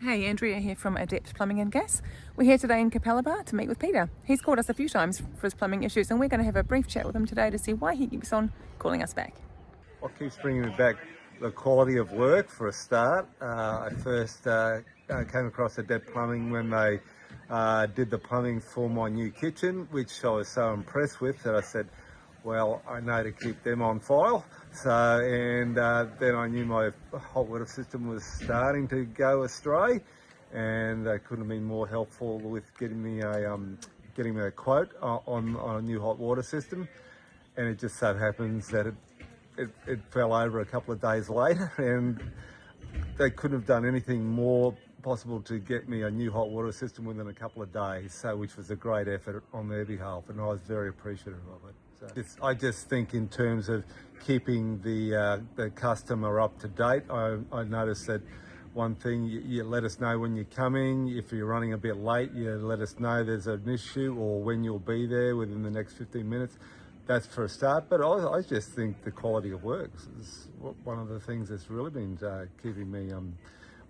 Hey, Andrea here from Adept Plumbing and Gas. We're here today in Capalaba to meet with Peter. He's called us a few times for his plumbing issues, and we're going to have a brief chat with him today to see why he keeps on calling us back. What keeps bringing me back? The quality of work, for a start. I first came across Adept Plumbing when they did the plumbing for my new kitchen, which I was so impressed with that I said, well, I know to keep them on file. Then I knew my hot water system was starting to go astray, and they couldn't have been more helpful with getting me a quote on a new hot water system. And it just so happens that it fell over a couple of days later, and they couldn't have done anything more possible to get me a new hot water system within a couple of days, which was a great effort on their behalf, and I was very appreciative of it. So I just think in terms of keeping the customer up to date, I noticed that one thing, you let us know when you're coming. If you're running a bit late, you let us know there's an issue or when you'll be there within the next 15 minutes. That's for a start, but I just think the quality of work is one of the things that's really been keeping me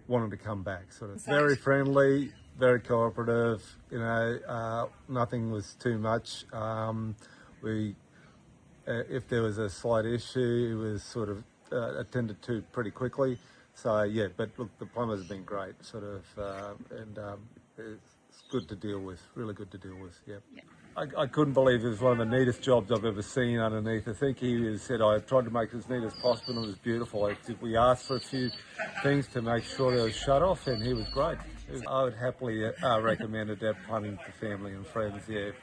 wanting to come back. Sort of very friendly, very cooperative. Nothing was too much. If there was a slight issue, it was sort of attended to pretty quickly. So yeah, but look, the plumbers have been great, it's good to deal with, really good to deal with. Yeah. I couldn't believe it was one of the neatest jobs I've ever seen underneath. I think he said I tried to make it as neat as possible, and it was beautiful. We asked for a few things to make sure there was shut off, and he was great. I would happily recommend Adept Plumbing to family and friends. Yeah, if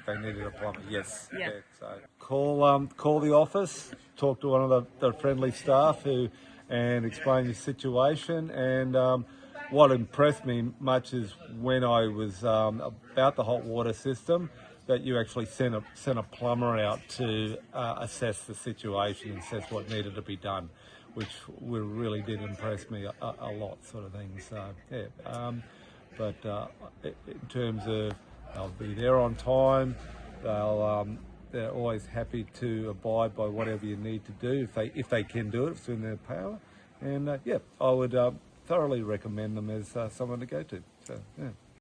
they needed a plumber. Yes. Yeah. So call the office, talk to one of the friendly staff and explain the situation. And what impressed me much is when I was about the hot water system, that you actually sent a plumber out to assess the situation and assess what needed to be done, which really did impress me a lot, sort of thing. So yeah, but in terms of they'll be there on time, they're always happy to abide by whatever you need to do if they can do it, if it's in their power. And yeah, I would thoroughly recommend them as someone to go to. So yeah.